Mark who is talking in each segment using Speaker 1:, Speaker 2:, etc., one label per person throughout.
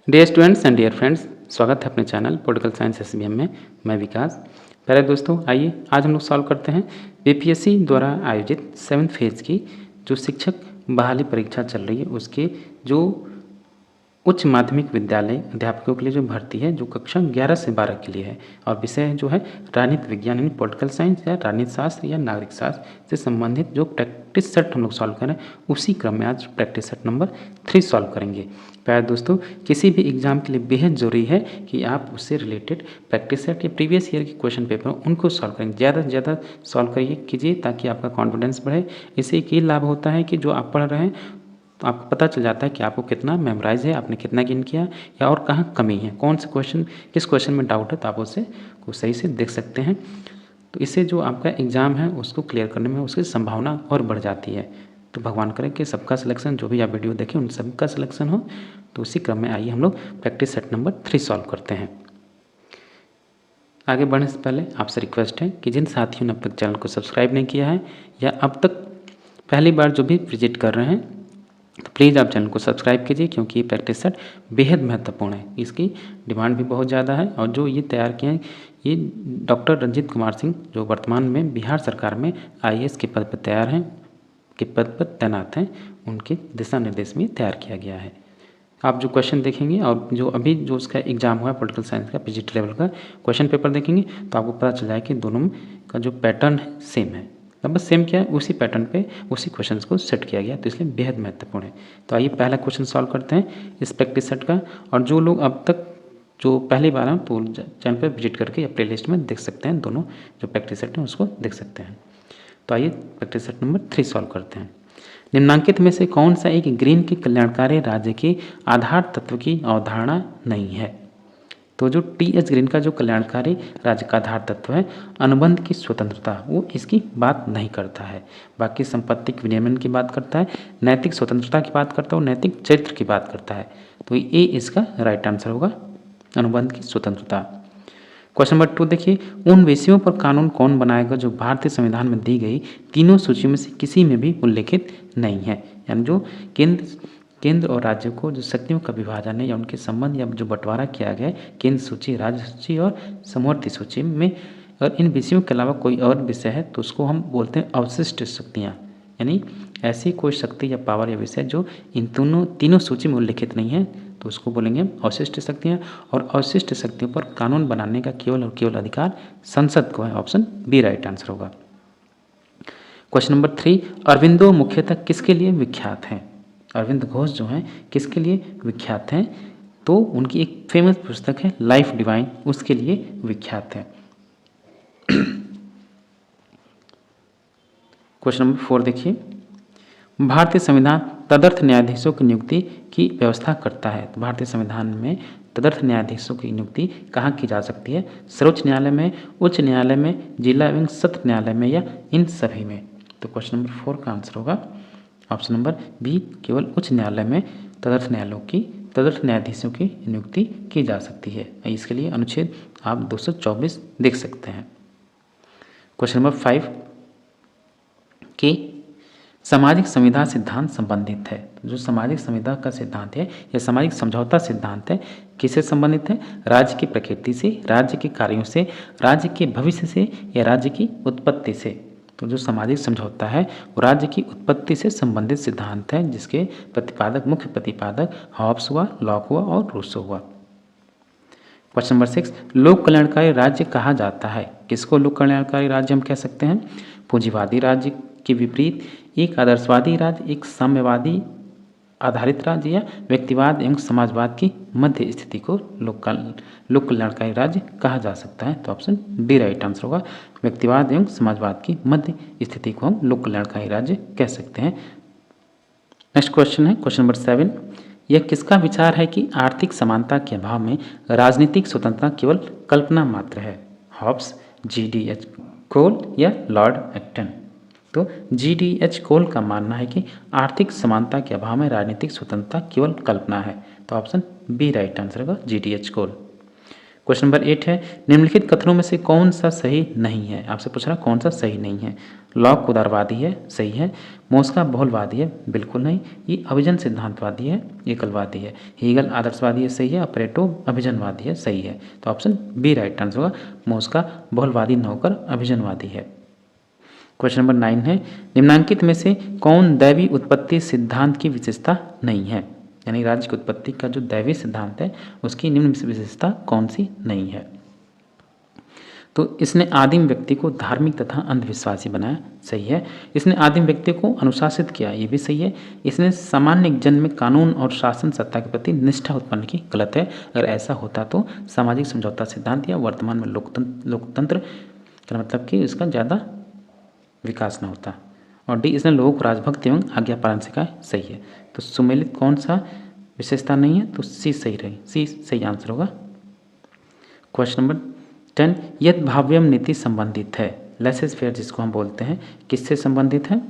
Speaker 1: Dear students and dear friends, स्वागत है अपने चैनल पॉलिटिकल साइंस एसबीएम में। मैं विकास। पहले दोस्तों आइए आज हम लोग सॉल्व करते हैं बीपीएससी द्वारा आयोजित 7th फेज़ की जो शिक्षक बहाली परीक्षा चल रही है उसके जो उच्च माध्यमिक विद्यालय अध्यापकों के लिए जो भर्ती है जो कक्षा 11 से 12 के लिए है और विषय जो है राजनीति विज्ञान यानी पॉलिटिकल साइंस या राजनीति शास्त्र या नागरिक शास्त्र से संबंधित जो प्रैक्टिस सेट हम लोग सॉल्व करें उसी क्रम में आज प्रैक्टिस सेट नंबर 3 सॉल्व करेंगे। प्यारे दोस्तों, किसी भी एग्जाम के लिए बेहद ज़रूरी है कि आप उससे रिलेटेड प्रैक्टिस सेट या प्रीवियस ईयर के क्वेश्चन पेपर उनको सॉल्व करेंगे, ज़्यादा से ज़्यादा सॉल्व करिए कीजिए ताकि आपका कॉन्फिडेंस बढ़े। इससे एक ये लाभ होता है कि जो आप पढ़ रहे हैं तो आपको पता चल जाता है कि आपको कितना मेमोराइज है, आपने कितना गेन किया या और कहाँ कमी है, कौन से क्वेश्चन किस क्वेश्चन में डाउट है, तो आप उसे को सही से देख सकते हैं। तो इससे जो आपका एग्ज़ाम है उसको क्लियर करने में उसकी संभावना और बढ़ जाती है। तो भगवान करे कि सबका सिलेक्शन, जो भी आप वीडियो देखें उन सबका सिलेक्शन हो। तो उसी क्रम में आइए हम लोग प्रैक्टिस सेट नंबर 3 सॉल्व करते हैं। आगे बढ़ने से पहले आपसे रिक्वेस्ट है कि जिन साथियों ने अब तक चैनल को सब्सक्राइब नहीं किया है या अब तक पहली बार जो भी विजिट कर रहे हैं तो प्लीज़ आप चैनल को सब्सक्राइब कीजिए, क्योंकि ये प्रैक्टिस सेट बेहद महत्वपूर्ण है। इसकी डिमांड भी बहुत ज़्यादा है और जो ये तैयार किए हैं ये डॉक्टर रंजीत कुमार सिंह जो वर्तमान में बिहार सरकार में आईएएस के पद पर तैयार हैं, के पद पर तैनात हैं, उनके दिशा निर्देश में तैयार किया गया है। आप जो क्वेश्चन देखेंगे और जो अभी जो उसका एग्ज़ाम हुआ है पॉलिटिकल साइंस का पीजीटी लेवल का क्वेश्चन पेपर देखेंगे तो आपको पता चल जाएगा कि दोनों का जो पैटर्न है सेम है। अब बस सेम क्या है, उसी पैटर्न पे उसी क्वेश्चंस को सेट किया गया, तो इसलिए बेहद महत्वपूर्ण है। तो आइए पहला क्वेश्चन सॉल्व करते हैं इस प्रैक्टिस सेट का। और जो लोग अब तक जो पहली बार हैं तो चैनल पर विजिट करके या प्ले लिस्ट में देख सकते हैं, दोनों जो प्रैक्टिस सेट हैं उसको देख सकते हैं। तो आइए प्रैक्टिस सेट नंबर 3 सॉल्व करते हैं। निम्नांकित में से कौन सा एक ग्रीन के कल्याणकारी राज्य के आधार तत्व की अवधारणा नहीं है? तो जो टी.एच. ग्रीन का जो कल्याणकारी राज्य का आधार तत्व है अनुबंध की स्वतंत्रता, वो इसकी बात नहीं करता है। बाकी संपत्ति के विनियमन की बात करता है, नैतिक स्वतंत्रता की बात करता है और नैतिक चरित्र की बात करता है। तो ये इसका राइट आंसर होगा, अनुबंध की स्वतंत्रता। क्वेश्चन नंबर 2 देखिए, उन विषयों पर कानून कौन बनाएगा जो भारतीय संविधान में दी गई तीनों सूची में से किसी में भी उल्लेखित नहीं है? यानी जो केंद्र और राज्य को जो शक्तियों का विभाजन है या उनके संबंध या जो बंटवारा किया गया है केंद्र सूची, राज्य सूची और समवर्ती सूची में, और इन विषयों के अलावा कोई और विषय है तो उसको हम बोलते हैं अवशिष्ट शक्तियाँ। यानी ऐसी कोई शक्ति या पावर या विषय जो इन तीनों सूची में उल्लेखित नहीं है तो उसको बोलेंगे हम अवशिष्ट शक्तियाँ। और अवशिष्ट शक्तियों पर कानून बनाने का केवल और केवल अधिकार संसद को है। ऑप्शन बी राइट आंसर होगा। क्वेश्चन नंबर 3, अरविंदो मुख्यतः किसके लिए विख्यात हैं? अरविंद घोष जो हैं किसके लिए विख्यात हैं? तो उनकी एक फेमस पुस्तक है लाइफ डिवाइन, उसके लिए विख्यात है। क्वेश्चन नंबर 4 देखिए, भारतीय संविधान तदर्थ न्यायाधीशों की नियुक्ति की व्यवस्था करता है। तो भारतीय संविधान में तदर्थ न्यायाधीशों की नियुक्ति कहाँ की जा सकती है? सर्वोच्च न्यायालय में, उच्च न्यायालय में, जिला एवं सत्र न्यायालय में या इन सभी में? तो क्वेश्चन नंबर 4 का आंसर होगा ऑप्शन नंबर बी, केवल उच्च न्यायालय में तदर्थ न्यायाधीशों की नियुक्ति की जा सकती है। इसके लिए अनुच्छेद आप 224 देख सकते हैं। क्वेश्चन नंबर 5 के सामाजिक संविदा सिद्धांत संबंधित है। जो सामाजिक संविदा का सिद्धांत है या सामाजिक समझौता सिद्धांत है किससे संबंधित है? राज्य की प्रकृति से, राज्य के कार्यों से, राज्य के भविष्य से या राज्य की उत्पत्ति से? तो जो सामाजिक समझौता है वो राज्य की उत्पत्ति से संबंधित सिद्धांत है, जिसके प्रतिपादक मुख्य प्रतिपादक हॉब्स हुआ, लॉक हुआ और रूसो हुआ। क्वेश्चन नंबर 6, लोक कल्याणकारी राज्य कहा जाता है। किसको लोक कल्याणकारी राज्य हम कह सकते हैं? पूंजीवादी राज्य के विपरीत एक आदर्शवादी राज्य, एक साम्यवादी आधारित राज्य या व्यक्तिवाद एवं समाजवाद की मध्य स्थिति को लोक कल्याणकारी राज्य कहा जा सकता है। तो ऑप्शन डी राइट आंसर होगा, व्यक्तिवाद एवं समाजवाद की मध्य स्थिति को हम लोक कल्याणकारी राज्य कह सकते हैं। नेक्स्ट क्वेश्चन है क्वेश्चन नंबर 7, यह किसका विचार है कि आर्थिक समानता के अभाव में राजनीतिक स्वतंत्रता केवल कल्पना मात्र है? हॉब्स, जी.डी.एच. कोल या लॉर्ड एक्टन? तो जी.डी.एच. कोल का मानना है कि आर्थिक समानता के अभाव में राजनीतिक स्वतंत्रता केवल कल्पना है। तो ऑप्शन बी राइट आंसर होगा, जी.डी.एच. कोल। क्वेश्चन नंबर 8 है, निम्नलिखित कथनों में से कौन सा सही नहीं है। आपसे पूछ रहा कौन सा सही नहीं है। लॉक उदारवादी है, सही है। मोस्का बहुलवादी है, बिल्कुल नहीं। ये अभिजन सिद्धांतवादी है, एकलवादी है। हीगल आदर्शवादी है, सही है। और प्लेटो अभिजनवादी है, सही है। तो ऑप्शन बी राइट आंसर होगा। मोस्का बहुलवादी न होकर अभिजनवादी है। क्वेश्चन नंबर 9 है, निम्नांकित में से कौन दैवी उत्पत्ति सिद्धांत की विशेषता नहीं है। यानी राज्य की उत्पत्ति का जो दैवी सिद्धांत है उसकी निम्न विशेषता कौन सी नहीं है। तो इसने आदिम व्यक्ति को धार्मिक तथा अंधविश्वासी बनाया, सही है। इसने आदिम व्यक्ति को अनुशासित किया, ये भी सही है। इसने सामान्य जन में कानून और शासन सत्ता के प्रति निष्ठा उत्पन्न की, गलत है। अगर ऐसा होता तो सामाजिक समझौता सिद्धांत या वर्तमान में लोकतंत्र का मतलब कि इसका ज़्यादा विकास न होता। और डी, इसने लोगों को राजभक्त एवं आज्ञा पालन सिखाया, सही है। तो सुमेलित कौन सा विशेषता नहीं है, तो सी सही रही, सी सही आंसर होगा। क्वेश्चन नंबर 10, यद भाव्यम नीति संबंधित है। लेसेस फेयर जिसको हम बोलते हैं, किससे संबंधित है।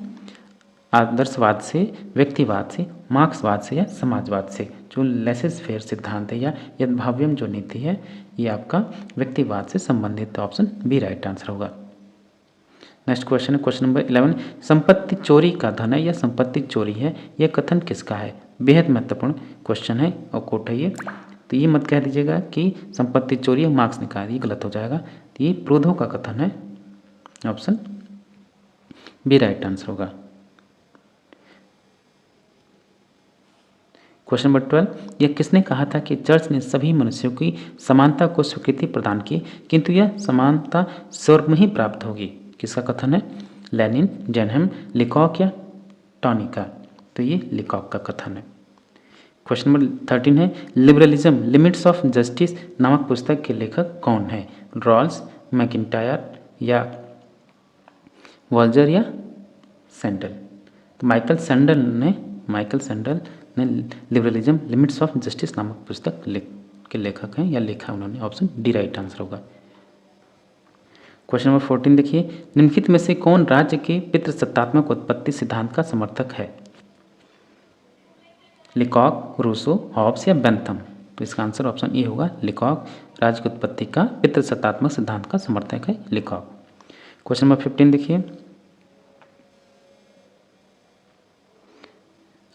Speaker 1: आदर्शवाद से, व्यक्तिवाद से, मार्क्सवाद से या समाजवाद से। जो लेसेस फेयर सिद्धांत है या यद भाव्यम जो नीति है ये आपका व्यक्तिवाद से संबंधित, ऑप्शन बी राइट आंसर होगा। नेक्स्ट क्वेश्चन है क्वेश्चन नंबर 11, संपत्ति चोरी का धन है या संपत्ति चोरी है, यह कथन किसका है। बेहद महत्वपूर्ण क्वेश्चन है और कोट है ये। तो ये मत कह दीजिएगा कि संपत्ति चोरी है मार्क्स ने कहा, ये गलत हो जाएगा। तो ये प्रूधो का कथन है, ऑप्शन बी राइट आंसर होगा। क्वेश्चन नंबर 12, यह किसने कहा था कि चर्च ने सभी मनुष्यों की समानता को स्वीकृति प्रदान की, किंतु यह समानता स्वर्ग में ही प्राप्त होगी। किसका कथन है। लेनिन, जेनहम, लिकॉक या टॉनिका। तो ये लिकॉक का कथन है। क्वेश्चन नंबर 13 है, लिबरलिज्म लिमिट्स ऑफ जस्टिस नामक पुस्तक के लेखक कौन है। रॉल्स, मैकिंटायर या वॉल्जर या सैंडल। तो माइकल सैंडल ने लिबरलिज्म लिमिट्स ऑफ जस्टिस नामक पुस्तक के लेखक हैं या लिखा उन्होंने, ऑप्शन डी राइट आंसर होगा। क्वेश्चन नंबर 14 देखिए, निम्नलिखित में से कौन राज्य के पितृसत्तात्मक उत्पत्ति सिद्धांत का समर्थक है। लिकॉक, रूसो, हॉब्स या बेंथम। तो इसका आंसर ऑप्शन ए होगा, लिकॉक। राज्य की उत्पत्ति का पितृसत्तात्मक सिद्धांत का समर्थक है लिकॉक। क्वेश्चन नंबर 15 देखिए,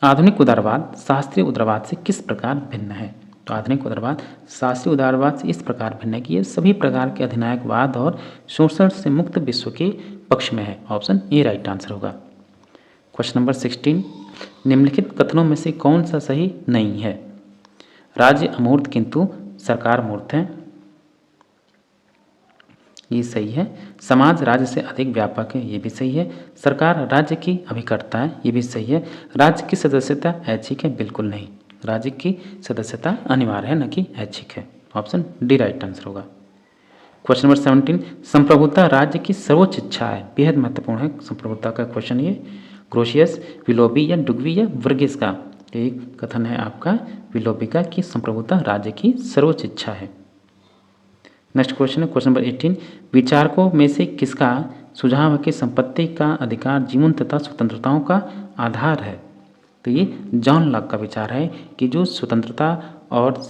Speaker 1: आधुनिक उदारवाद शास्त्रीय उदारवाद से किस प्रकार भिन्न है। तो आधुनिक उदारवाद शास्त्रीय उदारवाद से इस प्रकार भिन्न है कि ये सभी प्रकार के अधिनायकवाद और शोषण से मुक्त विश्व के पक्ष में है, ऑप्शन ए राइट आंसर होगा। क्वेश्चन नंबर 16, निम्नलिखित कथनों में से कौन सा सही नहीं है। राज्य अमूर्त किंतु सरकार मूर्त है, ये सही है। समाज राज्य से अधिक व्यापक है, ये भी सही है। सरकार राज्य की अभिकर्ता है, ये भी सही है। राज्य की सदस्यता ऐच्छिक है, बिल्कुल नहीं। राज्य की सदस्यता अनिवार्य है, न कि ऐच्छिक है, ऑप्शन डी राइट आंसर होगा। क्वेश्चन नंबर 17, संप्रभुता राज्य की सर्वोच्च इच्छा है। बेहद महत्वपूर्ण है संप्रभुता का क्वेश्चन ये। ग्रोशियस, विलोबी या डुगवी या वर्गीस का एक कथन है आपका विलोबी का कि संप्रभुता राज्य की सर्वोच्च इच्छा है। नेक्स्ट क्वेश्चन है क्वेश्चन नंबर 18, विचारकों में से किसका सुझाव है कि संपत्ति का अधिकार जीवन तथा स्वतंत्रताओं का आधार है। तो ये जॉन लॉक का विचार है कि जो स्वतंत्रता और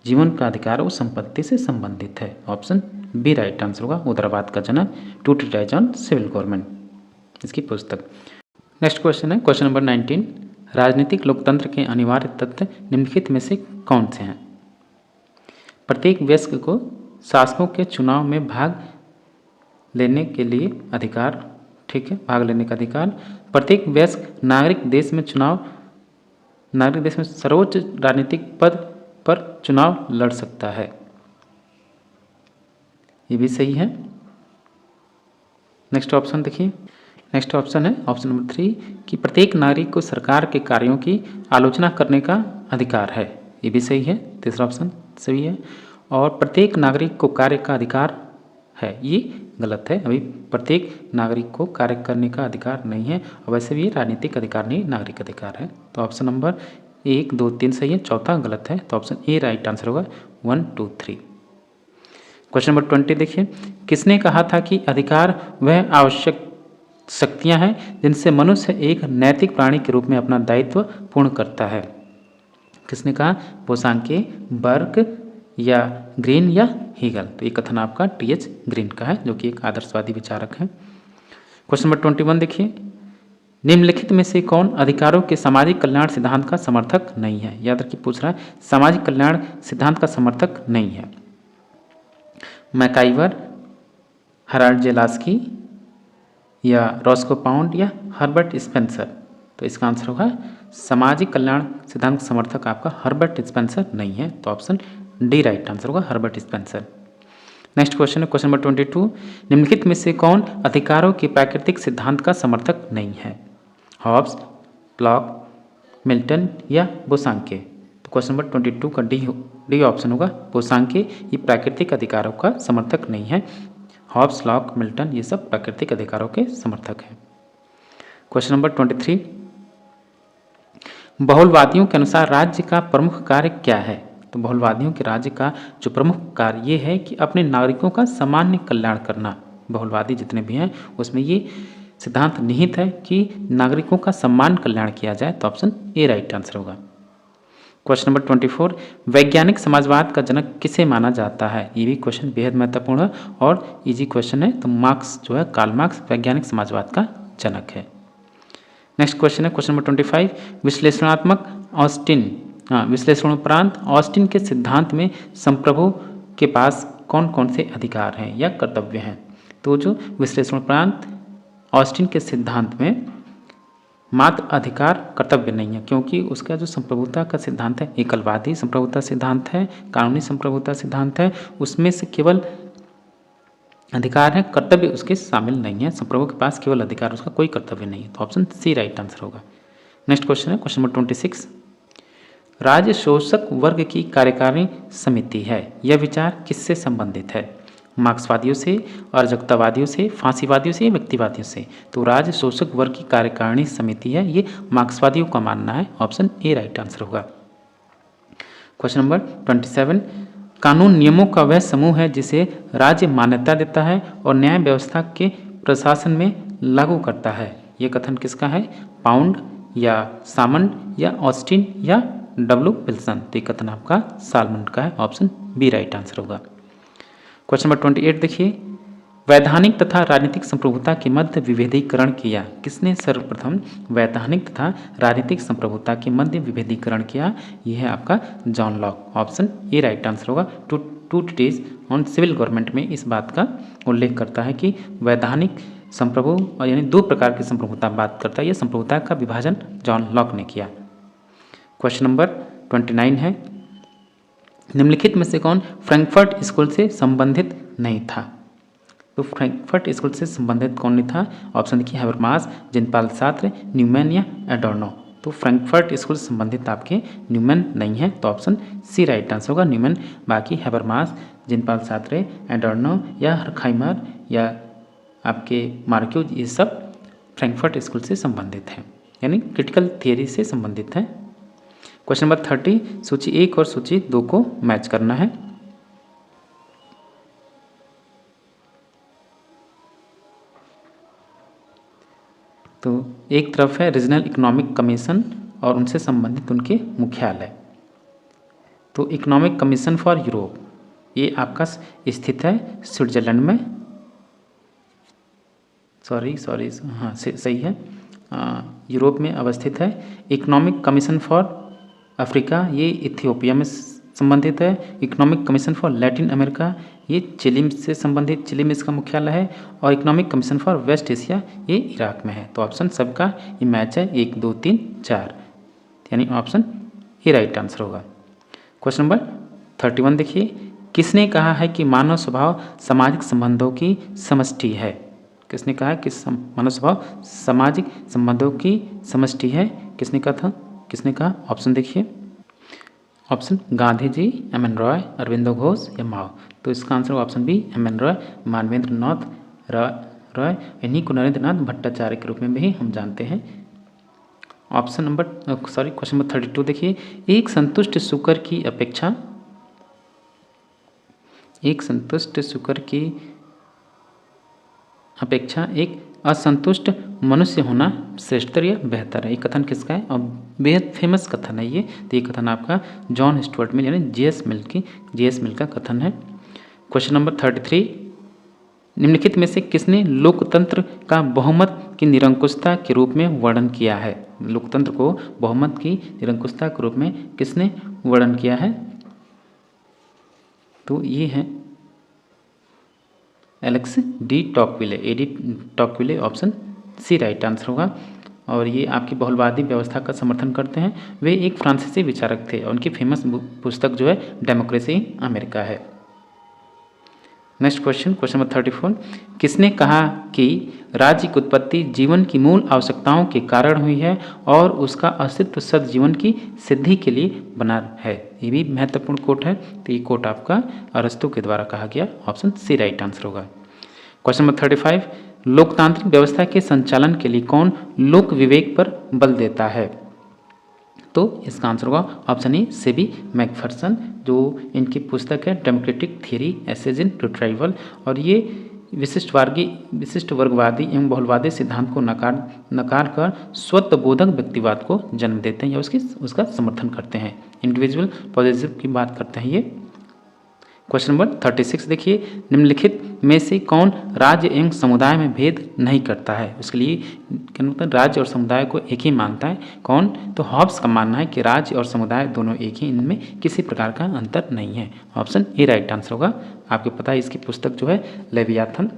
Speaker 1: जीवन का अधिकार है वो संपत्ति से संबंधित है, ऑप्शन बी राइट आंसर होगा। उदारवाद का जनक two treatise on civil government, इसकी पुस्तक। नेक्स्ट क्वेश्चन है क्वेश्चन नंबर 19, राजनीतिक लोकतंत्र के अनिवार्य तत्व निम्नलिखित में से कौन से हैं। प्रत्येक वयस्क को शासकों के चुनाव में भाग लेने के लिए अधिकार, ठीक है, भाग लेने का अधिकार। प्रत्येक वयस्क नागरिक देश में सर्वोच्च राजनीतिक पद पर चुनाव लड़ सकता है, ये भी सही है। नेक्स्ट ऑप्शन देखिए, नेक्स्ट ऑप्शन है ऑप्शन नंबर 3 कि प्रत्येक नागरिक को सरकार के कार्यों की आलोचना करने का अधिकार है, ये भी सही है। तीसरा ऑप्शन सही है। और प्रत्येक नागरिक को कार्य का अधिकार है, ये गलत है। अभी प्रत्येक नागरिक को कार्य करने का अधिकार नहीं है, और वैसे भी ये राजनीतिक अधिकार नहीं, नागरिक अधिकार है। तो ऑप्शन नंबर 1, 2, 3 सही है, चौथा गलत है। तो ऑप्शन ए राइट आंसर होगा 1, 2, 3। क्वेश्चन नंबर 20 देखिए, किसने कहा था कि अधिकार वह आवश्यक शक्तियां हैं जिनसे मनुष्य एक नैतिक प्राणी के रूप में अपना दायित्व पूर्ण करता है। किसने कहा, बोसांके, बर्क या ग्रीन या हीगल। तो ये कथन आपका टी.एच. ग्रीन का है, जो कि एक आदर्शवादी विचारक है। क्वेश्चन नंबर 21 देखिए, निम्नलिखित में से कौन अधिकारों के सामाजिक कल्याण सिद्धांत का समर्थक नहीं है? याद रखिए, पूछ रहा है सामाजिक कल्याण सिद्धांत का समर्थक नहीं है। मैकाइवर, हराल्ड जेलास्की या रॉस्को पाउंड या हर्बर्ट स्पेंसर। तो इसका आंसर होगा सामाजिक कल्याण सिद्धांत समर्थक आपका हर्बर्ट स्पेंसर नहीं है। तो ऑप्शन डी राइट आंसर होगा, हर्बर्ट स्पेंसर। नेक्स्ट क्वेश्चन है क्वेश्चन नंबर 22, निम्नलिखित में से कौन अधिकारों के प्राकृतिक सिद्धांत का समर्थक नहीं है? हॉब्स, लॉक, मिल्टन या बोसांके। तो क्वेश्चन नंबर 22 का डी ऑप्शन होगा, बोसांके। ये प्राकृतिक अधिकारों का समर्थक नहीं है। हॉब्स, लॉक, मिल्टन ये सब प्राकृतिक अधिकारों के समर्थक हैं। क्वेश्चन नंबर 23, बहुलवादियों के अनुसार राज्य का प्रमुख कार्य क्या है? तो बहुलवादियों के राज्य का जो प्रमुख कार्य ये है कि अपने नागरिकों का सामान्य कल्याण करना। बहुलवादी जितने भी हैं उसमें ये सिद्धांत निहित है कि नागरिकों का सम्मान कल्याण किया जाए। तो ऑप्शन ए राइट आंसर होगा। क्वेश्चन नंबर 24, वैज्ञानिक समाजवाद का जनक किसे माना जाता है? ये भी क्वेश्चन बेहद महत्वपूर्ण है और इजी क्वेश्चन है। तो मार्क्स जो है, कार्ल मार्क्स वैज्ञानिक समाजवाद का जनक है। नेक्स्ट क्वेश्चन है क्वेश्चन नंबर 25, विश्लेषणात्मक ऑस्टिन विश्लेषणोपरांत ऑस्टिन के सिद्धांत में संप्रभु के पास कौन कौन से अधिकार हैं या कर्तव्य हैं? तो जो विश्लेषणोपरांत ऑस्टिन के सिद्धांत में मात्र अधिकार कर्तव्य नहीं है, क्योंकि उसका जो संप्रभुता का सिद्धांत है, एकलवादी संप्रभुता सिद्धांत है, कानूनी संप्रभुता सिद्धांत है, उसमें से केवल अधिकार है, कर्तव्य उसके शामिल नहीं है। संप्रभु के पास केवल अधिकार, उसका कोई कर्तव्य नहीं है। तो ऑप्शन सी राइट आंसर होगा। नेक्स्ट क्वेश्चन है क्वेश्चन नंबर 26, राज्य शोषक वर्ग की कार्यकारिणी समिति है, यह विचार किससे संबंधित है? मार्क्सवादियों से, अराजकतावादियों से, फांसीवादियों से, व्यक्तिवादियों से? तो राज्य शोषक वर्ग की कार्यकारिणी समिति है, ये मार्क्सवादियों का मानना है। ऑप्शन ए राइट आंसर होगा। क्वेश्चन नंबर 27, कानून नियमों का वह समूह है जिसे राज्य मान्यता देता है और न्याय व्यवस्था के प्रशासन में लागू करता है। यह कथन किसका है? पाउंड या सामंड या ऑस्टिन या डब्ल्यू विल्सन? तो ये कथन आपका सालमंड का है। ऑप्शन बी राइट आंसर होगा। क्वेश्चन नंबर 28 देखिए, वैधानिक तथा राजनीतिक संप्रभुता के मध्य विभेदीकरण किया? किसने सर्वप्रथम वैधानिक तथा राजनीतिक संप्रभुता के मध्य विभेदीकरण किया? यह है आपका John Locke. Option A right answer होगा। टू ट्रीटिज ऑन सिविल गवर्नमेंट में इस बात का उल्लेख करता है कि वैधानिक संप्रभु और यानी दो प्रकार की संप्रभुता बात करता है। यह संप्रभुता का विभाजन जॉन लॉक ने किया। क्वेश्चन नंबर 29 है, निम्नलिखित में से कौन फ्रैंकफर्ट स्कूल से संबंधित नहीं था? तो फ्रैंकफर्ट स्कूल से संबंधित कौन नहीं था? ऑप्शन देखिए, हैबरमास, जिनपाल सार्त्र, न्यूमैन या एडोर्नो। तो फ्रैंकफर्ट स्कूल से संबंधित आपके न्यूमैन नहीं है। तो ऑप्शन सी राइट आंसर होगा, न्यूमैन। बाकी हैबरमास, जिनपाल सार्त्र, एडोर्नो या हर्खाइमर या आपके मार्क्यूज, ये सब फ्रैंकफर्ट स्कूल से संबंधित हैं, यानी क्रिटिकल थियरी से संबंधित है। क्वेश्चन नंबर 30, सूची 1 और सूची 2 को मैच करना है। तो एक तरफ है रीजनल इकोनॉमिक कमीशन और उनसे संबंधित उनके मुख्यालय। तो इकोनॉमिक कमीशन फॉर यूरोप, ये आपका स्थित है स्विट्जरलैंड में। सॉरी हाँ सही है, यूरोप में अवस्थित है। इकोनॉमिक कमीशन फॉर अफ्रीका, ये इथियोपिया में संबंधित है। Economic commission for Latin America, ये चिली से संबंधित, चिली में इसका मुख्यालय है। और economic commission for West Asia, ये इराक में है। तो ऑप्शन सबका ये मैच है, 1 2 3 4, यानी ऑप्शन ए राइट आंसर होगा। क्वेश्चन नंबर 31 देखिए, किसने कहा है कि मानव स्वभाव सामाजिक संबंधों की समष्टि है? किसने कहा है कि मानव स्वभाव सामाजिक संबंधों की समष्टि है? किसने कहा? ऑप्शन देखिए, option Gandhi ji, M N Roy, Aurobindo Ghosh या माओ। तो इसका answer option B M N Roy, Manvendra Nath Roy. इन्हीं को नरेंद्र नाथ भट्टाचार्य के रूप में भी हम जानते हैं। क्वेश्चन नंबर 32 देखिए, एक संतुष्ट शुकर की अपेक्षा एक असंतुष्ट मनुष्य होना श्रेष्ठतर या बेहतर है। ये कथन किसका है और बेहद फेमस कथन है ये। तो ये कथन आपका जॉन स्टुअर्ट मिल यानी जे.एस. मिल का कथन है। क्वेश्चन नंबर 33, निम्नलिखित में से किसने लोकतंत्र का बहुमत की निरंकुशता के रूप में वर्णन किया है? लोकतंत्र को बहुमत की निरंकुशता के रूप में किसने वर्णन किया है? तो ये है Alex de Tocqueville, A de Tocqueville, option C right answer होगा। और ये आपकी बहुलवादी व्यवस्था का समर्थन करते हैं। वे एक फ्रांसीसी विचारक थे और उनकी फेमस पुस्तक जो है डेमोक्रेसी इन अमेरिका है। नेक्स्ट क्वेश्चन, क्वेश्चन नंबर 34, किसने कहा कि राज्य की उत्पत्ति जीवन की मूल आवश्यकताओं के कारण हुई है और उसका अस्तित्व सद्जीवन की सिद्धि के लिए बना है? ये भी महत्वपूर्ण कोट है। तो ये कोट आपका अरस्तु के द्वारा कहा गया, ऑप्शन सी राइट आंसर होगा। क्वेश्चन नंबर 35, लोकतांत्रिक व्यवस्था के संचालन के लिए कौन लोक विवेक पर बल देता है? तो इसका आंसर होगा ऑप्शन ए सेबी मैकफरसन, जो इनकी पुस्तक है democratic theory essays in retrieval. और ये विशिष्ट वर्गवादी एवं बहुलवादी सिद्धांत को नकार कर स्वतःबोधक व्यक्तिवाद को जन्म देते हैं या उसका समर्थन करते हैं। इंडिविजुअल पॉजिटिव की बात करते हैं ये। क्वेश्चन नंबर 36 देखिए, निम्नलिखित में से कौन राज्य एवं समुदाय में भेद नहीं करता है? उसके लिए क्या मतलब राज्य और समुदाय को एक ही मानता है? कौन? तो हॉब्स का मानना है कि राज्य और समुदाय दोनों एक ही, इनमें किसी प्रकार का अंतर नहीं है। ऑप्शन ए राइट आंसर होगा। आपको पता है इसकी पुस्तक जो है लेवियाथन,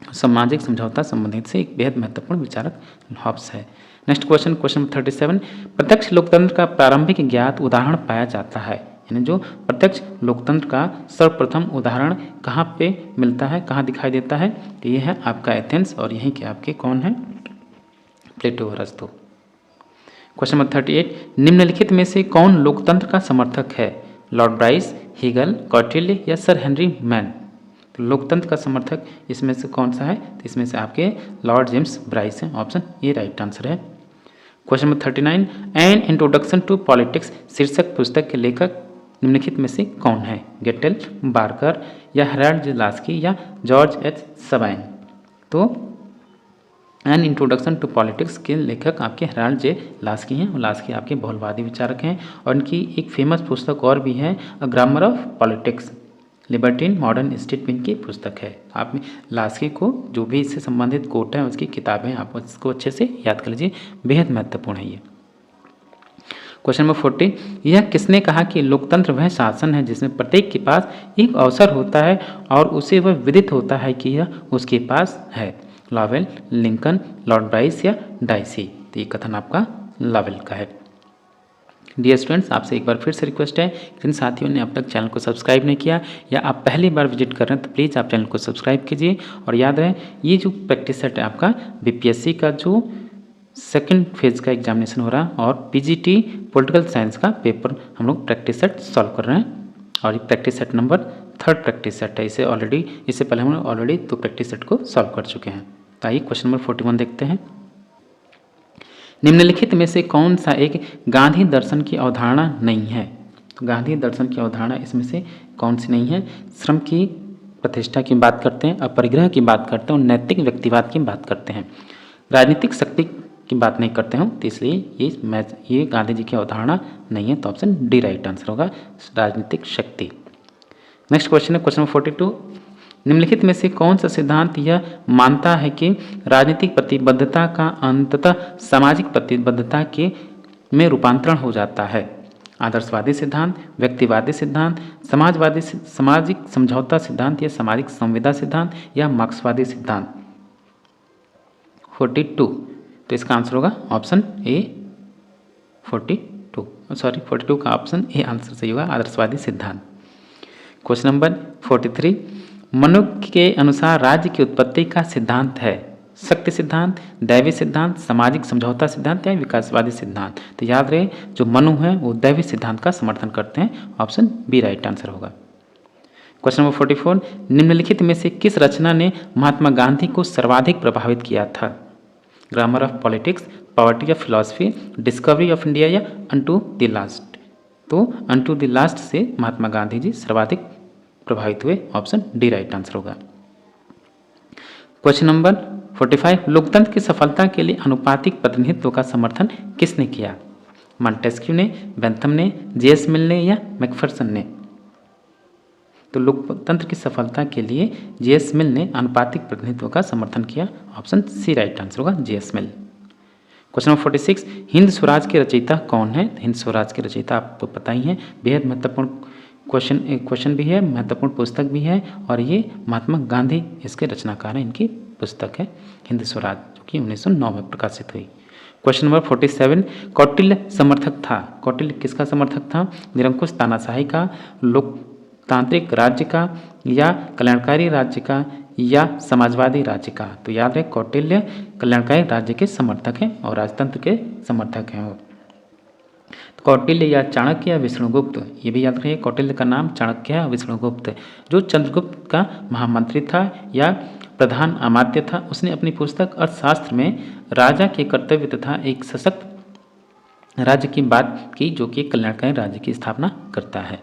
Speaker 1: सामाजिक समझौता संबंधित से एक बेहद महत्वपूर्ण विचारक हॉब्स है। नेक्स्ट क्वेश्चन, क्वेश्चन 37, प्रत्यक्ष लोकतंत्र का प्रारंभिक ज्ञात उदाहरण पाया जाता है? यानी जो प्रत्यक्ष लोकतंत्र का सर्वप्रथम उदाहरण कहाँ पे मिलता है, कहाँ दिखाई देता है? तो ये है आपका एथेंस और यहीं के आपके कौन है? प्लेटो और अरस्तु। क्वेश्चन नंबर 38, निम्नलिखित में से कौन लोकतंत्र का समर्थक है? लॉर्ड ब्राइस, हीगल, कौटिल्य या सर हेनरी मैन? तो लोकतंत्र का समर्थक इसमें से कौन सा है? तो इसमें से आपके लॉर्ड जेम्स ब्राइस हैं, ऑप्शन ए राइट आंसर है। Question number 39, an introduction to politics शीर्षक पुस्तक के लेखक निम्नलिखित में से कौन है? गेटेल, बार्कर या हेराल्ड जे लास्की या जॉर्ज एच सबाइन? तो एन इंट्रोडक्शन टू पॉलिटिक्स के लेखक आपके हेराल्ड जे लास्की हैं। और लास्की आपके बहुलवादी विचारक हैं और इनकी एक फेमस पुस्तक और भी है, a grammar of politics, liberty in modern statement की पुस्तक है। आप लास्की को जो भी इससे संबंधित कोट है उसकी किताबें आप इसको अच्छे से याद कर लीजिए, बेहद महत्वपूर्ण है ये। क्वेश्चन नंबर 40, यह किसने कहा कि लोकतंत्र वह शासन है जिसमें प्रत्येक के पास एक अवसर होता है और उसे वह विदित होता है कि यह उसके पास है? लॉवेल, लिंकन, लॉर्ड ब्राइस या डाइसी? तो ये कथन आपका लॉवेल का है। डियर स्टूडेंट्स, आपसे एक बार फिर से रिक्वेस्ट है, जिन साथियों ने अब तक चैनल को सब्सक्राइब नहीं किया या आप पहली बार विजिट कर रहे हैं तो प्लीज़ आप चैनल को सब्सक्राइब कीजिए। और याद रहे ये जो प्रैक्टिस सेट है आपका बीपीएससी का जो सेकंड फेज का एग्जामिनेशन हो रहा है और पीजीटी पॉलिटिकल साइंस का पेपर हम लोग प्रैक्टिस सेट सॉल्व कर रहे हैं। और ये practice set number 3rd practice set है। इससे पहले हम लोग ऑलरेडी 2 प्रैक्टिस सेट को सॉल्व कर चुके हैं। तो आइए क्वेश्चन नंबर 41 देखते हैं। निम्नलिखित में से कौन सा एक गांधी दर्शन की अवधारणा नहीं है? तो गांधी दर्शन की अवधारणा इसमें से कौन सी नहीं है? श्रम की प्रतिष्ठा की बात करते हैं, अपरिग्रह की बात करते हैं और नैतिक व्यक्तिवाद की बात करते हैं। राजनीतिक शक्ति की बात नहीं करते हैं, तो इसलिए ये गांधी जी की अवधारणा नहीं है। तो ऑप्शन डी राइट आंसर होगा, राजनीतिक शक्ति। नेक्स्ट क्वेश्चन है क्वेश्चन नंबर 42, निम्नलिखित में से कौन सा सिद्धांत यह मानता है कि राजनीतिक प्रतिबद्धता का अंततः सामाजिक प्रतिबद्धता के में रूपांतरण हो जाता है? आदर्शवादी सिद्धांत, व्यक्तिवादी सिद्धांत, सामाजिक समझौता सिद्धांत या सामाजिक संविदा सिद्धांत या मार्क्सवादी सिद्धांत? 42, तो इसका आंसर होगा ऑप्शन ए 42 का ऑप्शन ए आंसर सही होगा, आदर्शवादी सिद्धांत। क्वेश्चन नंबर 43, मनुष्य के अनुसार राज्य की उत्पत्ति का सिद्धांत है शक्ति सिद्धांत, दैवी सिद्धांत, सामाजिक समझौता सिद्धांत या विकासवादी सिद्धांत? तो याद रहे जो मनु है वो दैवी सिद्धांत का समर्थन करते हैं, ऑप्शन बी राइट आंसर होगा। क्वेश्चन नंबर 44, निम्नलिखित में से किस रचना ने महात्मा गांधी को सर्वाधिक प्रभावित किया था? Grammar of politics, poverty of philosophy, discovery of India या अनटू द लास्ट? तो अनटू द लास्ट से महात्मा गांधी जी सर्वाधिक प्रभावित हुए, ऑप्शन डी राइट आंसर होगा। क्वेश्चन नंबर 45 लोकतंत्र की सफलता के लिए अनुपातिक प्रतिनिधित्व का समर्थन किसने किया? मॉन्टेस्क्यू ने, बेंथम ने, जेएस मिल ने या मैकफरसन ने? तो लोकतंत्र की सफलता के लिए जेएस मिल ने अनुपातिक प्रतिनिधित्व का समर्थन किया। ऑप्शन सी राइट आंसर होगा, जेएस मिल। क्वेश्चन नंबर 46, हिंद स्वराज के रचयिता कौन है? हिंद स्वराज के रचयिता आपको पता ही है, बेहद महत्वपूर्ण क्वेश्चन भी है, महत्वपूर्ण पुस्तक भी है, और ये महात्मा गांधी इसके रचनाकार हैं। इनकी पुस्तक है हिंद स्वराज, जो कि 1909 में प्रकाशित हुई। क्वेश्चन नंबर 47, कौटिल्य समर्थक था। कौटिल्य किसका समर्थक था? निरंकुश तानाशाही का, लोकतांत्रिक राज्य का, या कल्याणकारी राज्य का, या समाजवादी राज्य का? तो याद रहे कौटिल्य कल्याणकारी राज्य के समर्थक हैं और राजतंत्र के समर्थक हैं। तो कौटिल्य या चाणक्य या विष्णुगुप्त, ये भी याद रखिए, कौटिल्य का नाम चाणक्य है, विष्णुगुप्त जो चंद्रगुप्त का महामंत्री था या प्रधान अमात्य था, उसने अपनी पुस्तक अर्थशास्त्र में राजा के कर्तव्य तथा एक सशक्त राज्य की बात की, जो कि कल्याणकारी राज्य की स्थापना करता है।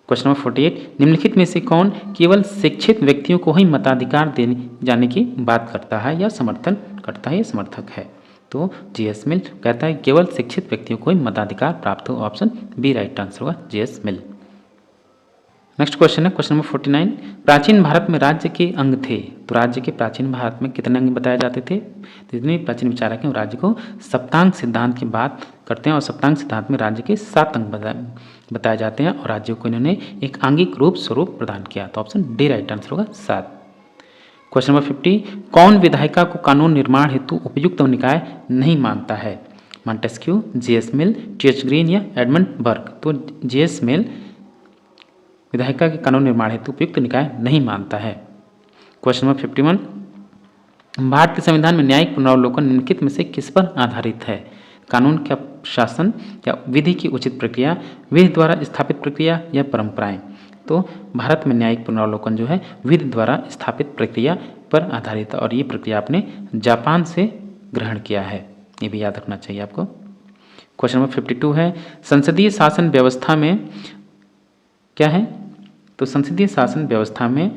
Speaker 1: क्वेश्चन नंबर 48, निम्नलिखित में से कौन केवल शिक्षित व्यक्तियों को ही मताधिकार देने जाने की बात करता है या समर्थन करता है या समर्थक है? तो जेएस मिल कहता है केवल शिक्षित व्यक्तियों को ही मताधिकार प्राप्त हो। ऑप्शन बी राइट आंसर होगा, जेएस मिल। नेक्स्ट क्वेश्चन है क्वेश्चन नंबर 49, प्राचीन भारत में राज्य के अंग थे। तो राज्य के प्राचीन भारत में कितने अंग बताए जाते थे? जितने प्राचीन विचारक हैं राज्य को सप्तांग सिद्धांत की बात करते हैं, और सप्तांग सिद्धांत में राज्य के 7 अंग बताए जाते हैं, और राज्यों को इन्होंने एक आंगिक रूप स्वरूप प्रदान किया। तो ऑप्शन डी राइट आंसर होगा, 7। क्वेश्चन नंबर 50, कौन विधायिका को कानून निर्माण हेतु उपयुक्त निकाय नहीं मानता है? मॉन्टेस्क्यू, जेएस मिल, टी.एच. ग्रीन या एडमंड बर्ग? तो जेएस मिल विधायिका के कानून निर्माण हेतु उपयुक्त निकाय नहीं मानता है। क्वेश्चन नंबर 51, भारत के संविधान में न्यायिक पुनरावलोकन निम्नलिखित में से किस पर आधारित है? कानून का शासन या विधि की उचित प्रक्रिया, विधि द्वारा स्थापित प्रक्रिया या परंपराएं? तो भारत में न्यायिक पुनरावलोकन जो है विधि द्वारा स्थापित प्रक्रिया पर आधारित है, और ये प्रक्रिया आपने जापान से ग्रहण किया है, ये भी याद रखना चाहिए आपको। क्वेश्चन नंबर 52 है, संसदीय शासन व्यवस्था में क्या है? तो संसदीय शासन व्यवस्था में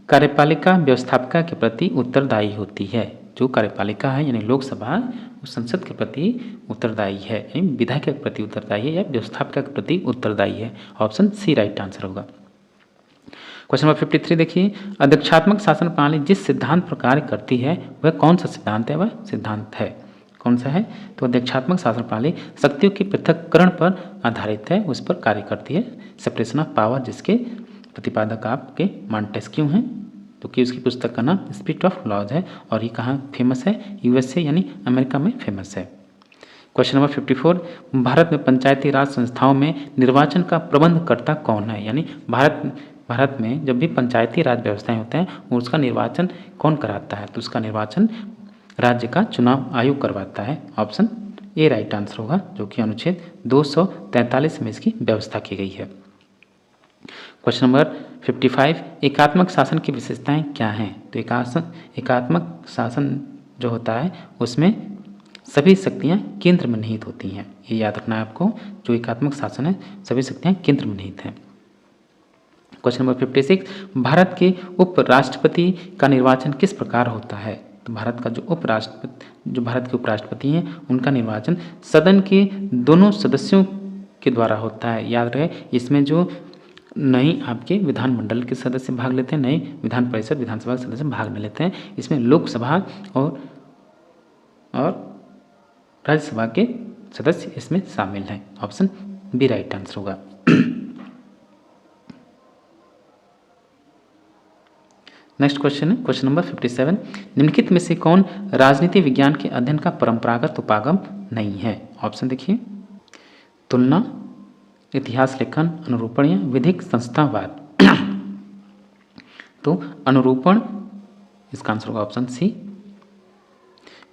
Speaker 1: कार्यपालिका व्यवस्थापिका के प्रति उत्तरदायी होती है। जो कार्यपालिका है यानी लोकसभा, वो संसद के प्रति उत्तरदायी है, यानी विधायक के प्रति उत्तरदायी है या व्यवस्थापिका के प्रति उत्तरदायी है। ऑप्शन सी राइट आंसर होगा। क्वेश्चन नंबर 53 देखिए, अध्यक्षात्मक शासन प्रणाली जिस सिद्धांत पर कार्य करती है वह कौन सा सिद्धांत है? वह सिद्धांत है कौन सा है? तो अध्यक्षात्मक शासन प्रणाली शक्तियों के पृथक्करण पर आधारित है, उस पर कार्य करती है, सेपरेशन ऑफ पावर, जिसके प्रतिपादक आपके मॉन्टेस्क्यू हैं, तो कि उसकी पुस्तक का नाम स्पिरिट ऑफ लॉज है, और ये कहाँ फेमस है? यूएसए यानी अमेरिका में फेमस है। क्वेश्चन नंबर 54, भारत में पंचायती राज संस्थाओं में निर्वाचन का प्रबंधकर्ता कौन है? यानी भारत में जब भी पंचायती राज व्यवस्थाएं होते हैं उसका निर्वाचन कौन कराता है? तो उसका निर्वाचन राज्य का चुनाव आयोग करवाता है। ऑप्शन ए राइट आंसर होगा, जो कि अनुच्छेद 243 में इसकी व्यवस्था की गई है। क्वेश्चन नंबर 55, एकात्मक शासन की विशेषताएं क्या हैं? तो एकात्मक शासन जो होता है उसमें सभी शक्तियां केंद्र में निहित होती हैं, ये याद रखना है आपको। जो एकात्मक शासन है सभी शक्तियां केंद्र में निहित हैं। क्वेश्चन नंबर 56, भारत के उपराष्ट्रपति का निर्वाचन किस प्रकार होता है? तो भारत के उपराष्ट्रपति हैं उनका निर्वाचन सदन के दोनों सदस्यों के द्वारा होता है। याद रहे, इसमें जो नई आपके विधानमंडल के सदस्य भाग लेते हैं, नई विधान परिषद विधानसभा के सदस्य भाग नहीं लेते हैं, इसमें लोकसभा और राज्यसभा के सदस्य इसमें शामिल हैं। ऑप्शन बी राइट आंसर होगा। नेक्स्ट क्वेश्चन है क्वेश्चन नंबर 57, निम्नलिखित में से कौन राजनीति विज्ञान के अध्ययन का परंपरागत उपागम नहीं है? ऑप्शन देखिए, तुलना, इतिहास लेखन, अनुरूपण या विधिक संस्थावाद। तो अनुरूपण इसका आंसर होगा ऑप्शन सी।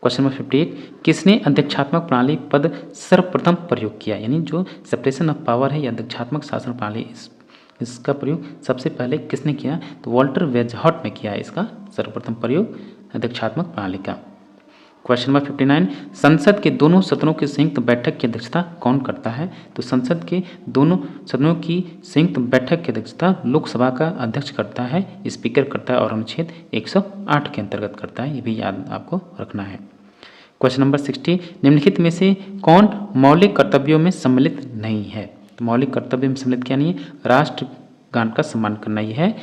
Speaker 1: क्वेश्चन नंबर 58, किसने अध्यक्षात्मक प्रणाली पद सर्वप्रथम प्रयोग किया? यानी जो सेपरेशन ऑफ पावर है या अध्यक्षात्मक शासन प्रणाली, इसका प्रयोग सबसे पहले किसने किया? तो वॉल्टर वेजहॉट ने किया है इसका सर्वप्रथम प्रयोग अध्यक्षात्मक प्रणाली का। क्वेश्चन नंबर 59, संसद के दोनों सदनों की संयुक्त बैठक की अध्यक्षता कौन करता है? तो संसद के दोनों सदनों की संयुक्त बैठक की अध्यक्षता लोकसभा का अध्यक्ष करता है, स्पीकर करता है और अनुच्छेद 108 के अंतर्गत करता है। ये भी याद आपको रखना है। क्वेश्चन नंबर 60, निम्नलिखित में से कौन मौलिक कर्तव्यों में सम्मिलित नहीं है? तो मौलिक कर्तव्य में सम्मिलित क्या नहीं है? राष्ट्रगान का सम्मान करना ये है,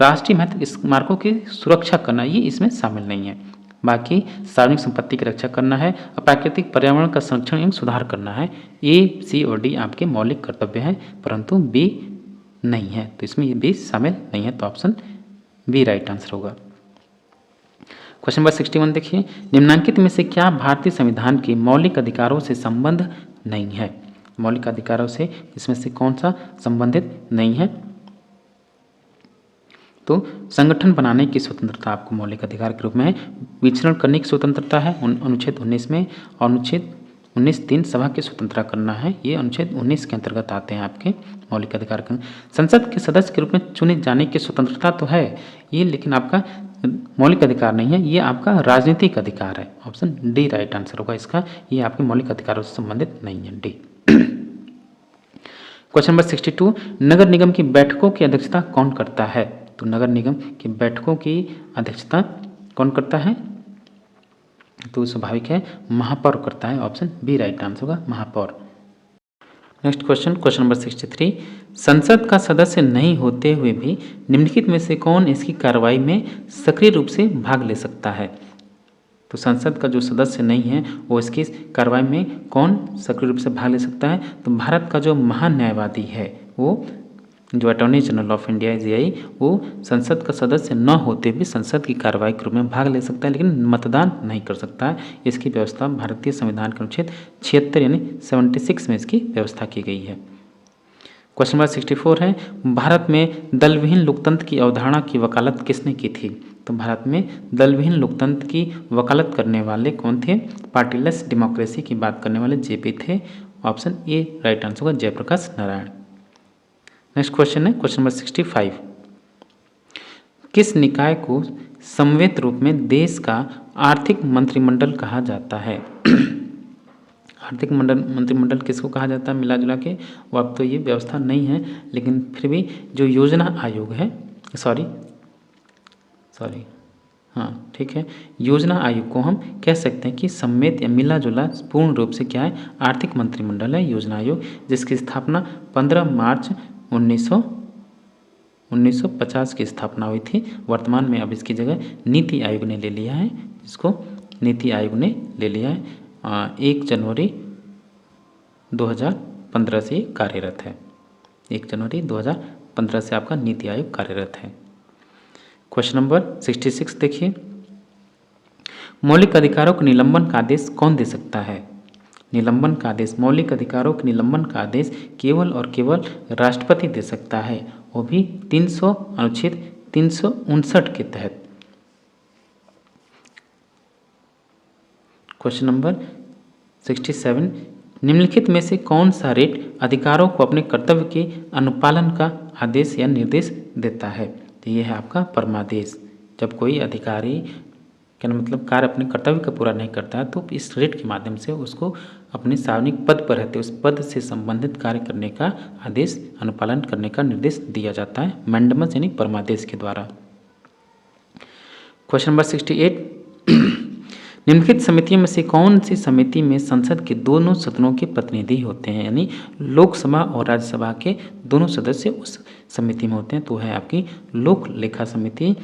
Speaker 1: राष्ट्रीय महत्व स्मारकों की सुरक्षा करना ये इसमें शामिल नहीं है। बाकी सार्वजनिक संपत्ति की रक्षा करना है, प्राकृतिक पर्यावरण का संरक्षण एवं सुधार करना है। ए, सी और डी आपके मौलिक कर्तव्य हैं, परंतु बी नहीं है, तो इसमें ये बी शामिल नहीं है, तो ऑप्शन बी राइट आंसर होगा। क्वेश्चन नंबर 61 देखिए, निम्नलिखित में से क्या भारतीय संविधान के मौलिक अधिकारों से संबंध नहीं है? मौलिक अधिकारों से इसमें से कौन सा संबंधित नहीं है? तो संगठन बनाने की स्वतंत्रता आपको मौलिक अधिकार के रूप में है, विचरण करने की स्वतंत्रता है अनुच्छेद 19 में, और अनुच्छेद 19(3) सभा की स्वतंत्रता करना है, ये अनुच्छेद 19 के अंतर्गत आते हैं आपके मौलिक अधिकार के। संसद के सदस्य के रूप में चुने जाने की स्वतंत्रता तो है ये, लेकिन आपका मौलिक अधिकार नहीं है, ये आपका राजनीतिक अधिकार है। ऑप्शन डी राइट आंसर होगा इसका, ये आपके मौलिक अधिकारों से संबंधित नहीं है, डी। क्वेश्चन नंबर 62, नगर निगम की बैठकों की अध्यक्षता कौन करता है? तो नगर निगम की बैठकों की अध्यक्षता कौन करता है? तो स्वाभाविक है महापौर करता है, ऑप्शन बी राइट आंसर होगा, महापौर। नेक्स्ट क्वेश्चन, क्वेश्चन नंबर 63, संसद का सदस्य नहीं होते हुए भी निम्नलिखित में से कौन इसकी कार्रवाई में सक्रिय रूप से भाग ले सकता है? तो संसद का जो सदस्य नहीं है वो इसकी कार्रवाई में कौन सक्रिय रूप से भाग ले सकता है? तो भारत का जो महान्यायवादी है, वो जो attorney general of India GI, वो संसद का सदस्य न होते भी संसद की कार्रवाई के रूप में भाग ले सकता है, लेकिन मतदान नहीं कर सकता है। इसकी व्यवस्था भारतीय संविधान के अनुच्छेद 76 यानी 76 में इसकी व्यवस्था की गई है। क्वेश्चन नंबर 64 है, भारत में दलविहीन लोकतंत्र की अवधारणा की वकालत किसने की थी? तो भारत में दलविहीन लोकतंत्र की वकालत करने वाले कौन थे? पार्टीलेस डेमोक्रेसी की बात करने वाले जेपी थे, ऑप्शन ए राइट आंसर होगा, जयप्रकाश नारायण। नेक्स्ट क्वेश्चन है क्वेश्चन नंबर 65, किस निकाय को समवेत रूप में देश का आर्थिक मंत्रिमंडल कहा जाता है? आर्थिक मंत्रिमंडल किसको कहा जाता है? मिला जुला के वो अब तो ये व्यवस्था नहीं है, लेकिन फिर भी जो योजना आयोग है, सॉरी हाँ ठीक है, योजना आयोग को हम कह सकते हैं कि सम्मिलित या मिला जुला पूर्ण रूप से क्या है? आर्थिक मंत्रिमंडल है योजना आयोग, जिसकी स्थापना 15 मार्च 1950 की स्थापना हुई थी। वर्तमान में अब इसकी जगह नीति आयोग ने ले लिया है, इसको नीति आयोग ने ले लिया है। 1 जनवरी 2015 से कार्यरत है, 1 जनवरी 2015 से आपका नीति आयोग कार्यरत है। क्वेश्चन नंबर 66 देखिए, मौलिक अधिकारों के निलंबन का आदेश कौन दे सकता है? निलंबन का आदेश, मौलिक अधिकारों के निलंबन का आदेश केवल और केवल राष्ट्रपति दे सकता है, वो भी अनुच्छेद 359 के तहत। क्वेश्चन नंबर 67, निम्नलिखित में से कौन सा रेट अधिकारों को अपने कर्तव्य के अनुपालन का आदेश या निर्देश देता है? तो ये है आपका परमादेश। जब कोई अधिकारी क्या मतलब कार्य अपने कर्तव्य का पूरा नहीं करता है, तो इस रेट के माध्यम से उसको अपने सार्वजनिक पद पर रहते उस पद से संबंधित कार्य करने का आदेश, अनुपालन करने का निर्देश दिया जाता है मैंडमस यानी परमादेश के द्वारा। क्वेश्चन नंबर 68, निम्नलिखित समितियों में से कौन सी समिति में संसद के दोनों सदनों के प्रतिनिधि होते हैं? यानी लोकसभा और राज्यसभा के दोनों सदस्य उस समिति में होते हैं। तो है आपकी लोक लेखा समिति,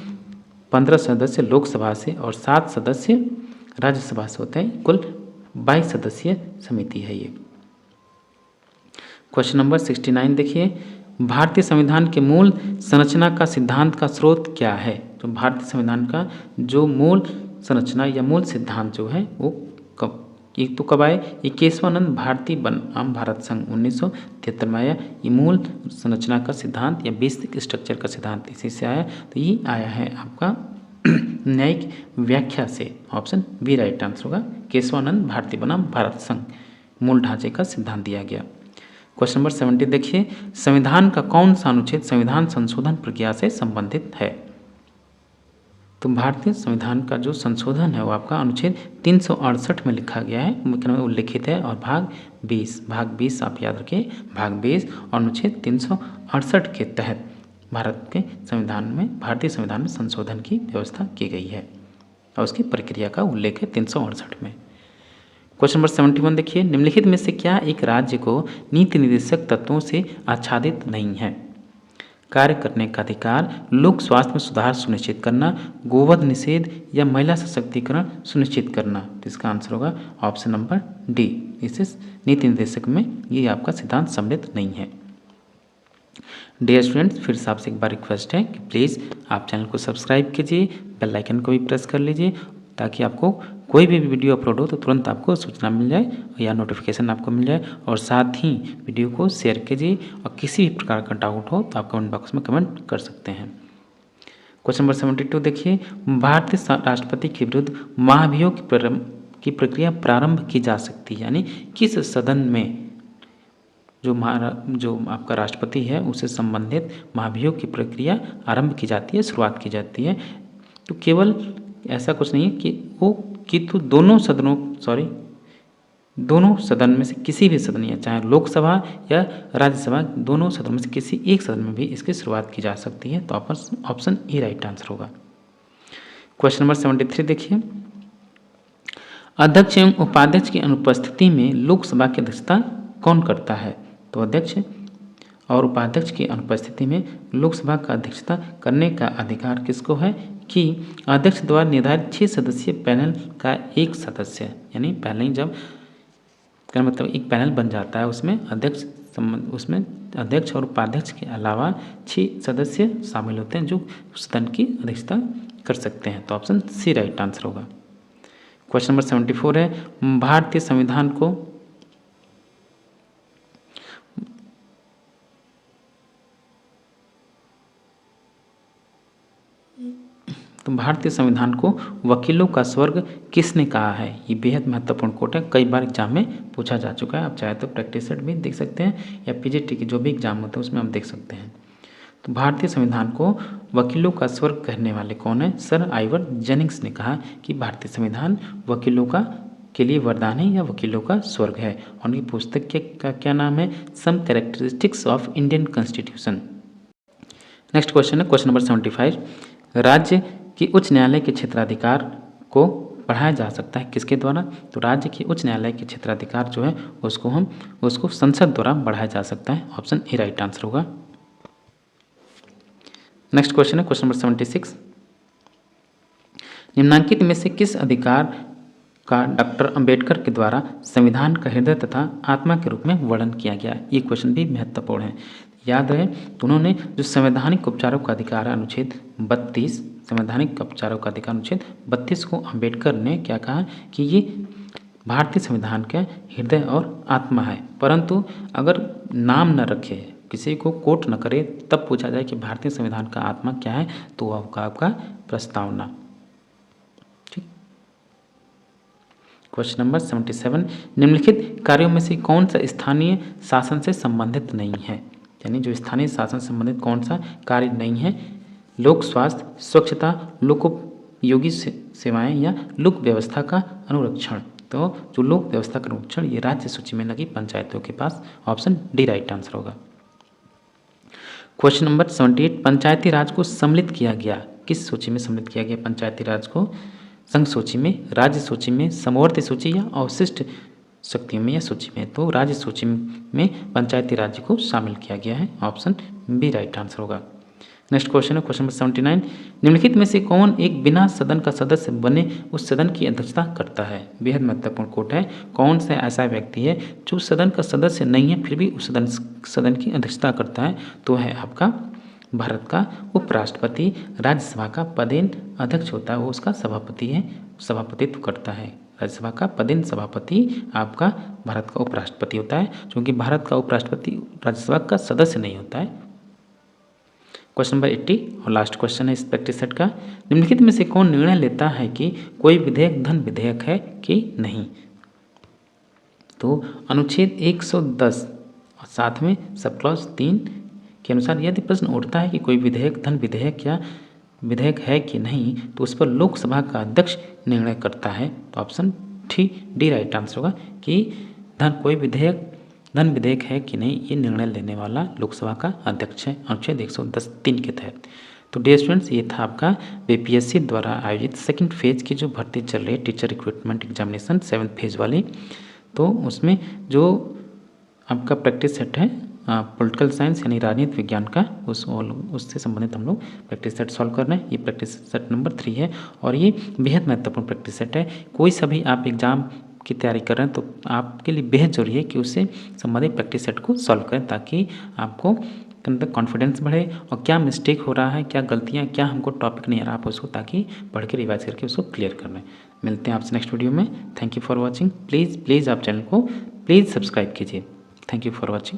Speaker 1: 15 सदस्य लोकसभा से और 7 सदस्य राज्यसभा से होते हैं, कुल 22 सदस्यीय समिति है ये। क्वेश्चन नंबर 69 देखिए, भारतीय संविधान के मूल संरचना का सिद्धांत का स्रोत क्या है? तो भारतीय संविधान का जो मूल संरचना या मूल सिद्धांत जो है वो कब आए? ये केशवानंद भारती बनाम भारत संघ 1973 में आया। ये मूल संरचना का सिद्धांत या बेसिक स्ट्रक्चर का सिद्धांत इसी से आया। तो ये आया है आपका न्यायिक व्याख्या से, ऑप्शन बी राइट आंसर होगा, केशवानंद भारती बनाम भारत संघ मूल ढांचे का सिद्धांत दिया गया। क्वेश्चन नंबर 70 देखिए, संविधान का कौन सा अनुच्छेद संविधान संशोधन प्रक्रिया से संबंधित है? तो भारतीय संविधान का जो संशोधन है वो आपका अनुच्छेद 368 में लिखा गया है, मुख्य में उल्लिखित है। और भाग 20 आप याद रखिए, भाग 20 और अनुच्छेद 368 के तहत भारतीय संविधान में संशोधन की व्यवस्था की गई है और उसकी प्रक्रिया का उल्लेख है 368 में। क्वेश्चन नंबर 71 देखिए, निम्नलिखित में से क्या एक राज्य को नीति निर्देशक तत्वों से आच्छादित नहीं है? कार्य करने का अधिकार, लोक स्वास्थ्य में सुधार सुनिश्चित करना, गोवध निषेध या महिला सशक्तिकरण सुनिश्चित करना। तो इसका आंसर होगा ऑप्शन नंबर डी। इसे नीति निर्देशक में ये आपका सिद्धांत सम्मिलित नहीं है। डियर स्टूडेंट्स, फिर से आपसे एक बार रिक्वेस्ट है कि प्लीज़ आप चैनल को सब्सक्राइब कीजिए, बेल आइकन को भी प्रेस कर लीजिए ताकि आपको कोई भी वीडियो अपलोड हो तो तुरंत आपको सूचना मिल जाए या नोटिफिकेशन आपको मिल जाए। और साथ ही वीडियो को शेयर कीजिए और किसी भी प्रकार का डाउट हो तो आप कमेंट बॉक्स में कमेंट कर सकते हैं। क्वेश्चन नंबर 72 देखिए, भारतीय राष्ट्रपति के विरुद्ध महाभियोग की प्रक्रिया प्रारंभ की जा सकती है, यानी किस सदन में जो आपका राष्ट्रपति है उससे संबंधित महाभियोग की प्रक्रिया आरंभ की जाती है, शुरुआत की जाती है। तो केवल ऐसा कुछ नहीं है कि तो दोनों सदन में से किसी भी सदन या चाहे लोकसभा या राज्यसभा, दोनों सदन में से किसी एक सदन में भी इसकी शुरुआत की जा सकती है। तो ऑप्शन ए राइट आंसर होगा। क्वेश्चन नंबर 73 देखिए, अध्यक्ष एवं उपाध्यक्ष की अनुपस्थिति में लोकसभा की अध्यक्षता कौन करता है? तो अध्यक्ष और उपाध्यक्ष की अनुपस्थिति में लोकसभा का अध्यक्षता करने का अधिकार किसको है? कि अध्यक्ष द्वारा निर्धारित 6 सदस्यीय पैनल का एक सदस्य, यानी पहले ही जब का मतलब एक पैनल बन जाता है उसमें अध्यक्ष और उपाध्यक्ष के अलावा 6 सदस्य शामिल होते हैं जो सदन की अध्यक्षता कर सकते हैं। तो ऑप्शन सी राइट आंसर होगा। क्वेश्चन नंबर 74 है, भारतीय संविधान को वकीलों का स्वर्ग किसने कहा है? ये बेहद महत्वपूर्ण कोट है, कई बार एग्जाम में पूछा जा चुका है। आप चाहे तो प्रैक्टिस सेट भी देख सकते हैं या पीजीटी के जो भी एग्जाम होते हैं उसमें हम देख सकते हैं। तो भारतीय संविधान को वकीलों का स्वर्ग कहने वाले कौन है? सर आइवर जेनिंग्स ने कहा कि भारतीय संविधान वकीलों के लिए वरदान है या वकीलों का स्वर्ग है। और उनकी पुस्तक का क्या नाम है? Some characteristics of Indian constitution. Next question है क्वेश्चन नंबर 75, राज्य की उच्च न्यायालय के क्षेत्राधिकार को बढ़ाया जा सकता है किसके द्वारा? तो राज्य की उच्च न्यायालय के क्षेत्राधिकार जो है उसको संसद द्वारा बढ़ाया जा सकता है। ऑप्शन ए राइट आंसर होगा। नेक्स्ट क्वेश्चन है क्वेश्चन नंबर 76, निम्नांकित में से किस अधिकार का डॉक्टर अंबेडकर के द्वारा संविधान का हृदय तथा आत्मा के रूप में वर्णन किया गया? ये क्वेश्चन भी महत्वपूर्ण है, याद रहे। तो उन्होंने जो संवैधानिक उपचारों का अधिकार अनुच्छेद 32 संवैधानिक उपचारों का अधिकार अनुच्छेद 32 को अंबेडकर ने क्या कहा कि ये भारतीय संविधान के हृदय और आत्मा है। परंतु अगर नाम न रखे, किसी को कोट न करे, तब पूछा जाए कि भारतीय संविधान का आत्मा क्या है, तो आपका प्रस्तावना। ठीक। क्वेश्चन नंबर 77, निम्नलिखित कार्यों में से कौन सा स्थानीय शासन से संबंधित नहीं है? यानी जो स्थानीय शासन से संबंधित कौन सा कार्य नहीं है? लोक स्वास्थ्य, स्वच्छता, लोकोपयोगी सेवाएं या लोक व्यवस्था का अनुरक्षण। तो जो लोक व्यवस्था का अनुरक्षण ये राज्य सूची में लगी पंचायतों के पास। ऑप्शन डी राइट आंसर होगा। क्वेश्चन नंबर 78, पंचायती राज को सम्मिलित किया गया किस सूची में सम्मिलित किया गया? पंचायती राज को संघ सूची में, राज्य सूची में, समवर्ती सूची या अवशिष्ट शक्तियों में या सूची में? तो राज्य सूची में पंचायती राज्य को शामिल किया गया है। ऑप्शन बी राइट आंसर होगा। नेक्स्ट क्वेश्चन है क्वेश्चन नंबर 79, निम्नलिखित में से कौन एक बिना सदन का सदस्य बने उस सदन की अध्यक्षता करता है? बेहद महत्वपूर्ण कोट है। कौन सा ऐसा व्यक्ति है जो सदन का सदस्य नहीं है फिर भी उस सदन की अध्यक्षता करता है? तो है आपका भारत का उपराष्ट्रपति। राज्यसभा का पदेन अध्यक्ष होता है वो उसका सभापति है, सभापतित्व करता है। राज्यसभा का पदेन सभापति आपका भारत का उपराष्ट्रपति होता है, क्योंकि भारत का उपराष्ट्रपति राज्यसभा का सदस्य नहीं होता है। क्वेश्चन नंबर 80 और लास्ट क्वेश्चन है इस प्रैक्टिस सेट का, निम्नलिखित में से कौन निर्णय लेता है कि कोई विधेयक धन विधेयक है कि नहीं? तो अनुच्छेद 110 और साथ में सब क्लॉज 3 के अनुसार यदि प्रश्न उठता है कि कोई विधेयक धन विधेयक या विधेयक है कि नहीं, तो उस पर लोकसभा का अध्यक्ष निर्णय करता है। तो ऑप्शन डी राइट आंसर होगा कि कोई विधेयक है कि नहीं, ये निर्णय लेने वाला लोकसभा का अध्यक्ष है अनुच्छेद 110(3) के तहत। तो डियर स्टूडेंट्स, ये था आपका बीपीएससी द्वारा आयोजित सेकंड फेज की जो भर्ती चल रही है teacher recruitment examination 7th phase वाली। तो उसमें जो आपका प्रैक्टिस सेट है पॉलिटिकल साइंस यानी राजनीति विज्ञान का, उससे संबंधित हम लोग प्रैक्टिस सेट सॉल्व कर रहे हैं। ये प्रैक्टिस सेट नंबर 3 है और ये बेहद महत्वपूर्ण प्रैक्टिस सेट है। कोई सा भी आप एग्ज़ाम की तैयारी कर रहे हैं तो आपके लिए बेहद जरूरी है कि उससे संबंधित प्रैक्टिस सेट को सॉल्व करें, ताकि आपको अंदर कॉन्फिडेंस बढ़े और क्या मिस्टेक हो रहा है, क्या गलतियाँ, क्या हमको टॉपिक नहीं आ रहा, आप उसको ताकि पढ़ के रिवाइज करके उसको क्लियर कर लें। मिलते हैं आपसे नेक्स्ट वीडियो में। Thank you for watching. Please आप चैनल को प्लीज़ सब्सक्राइब कीजिए। Thank you for watching.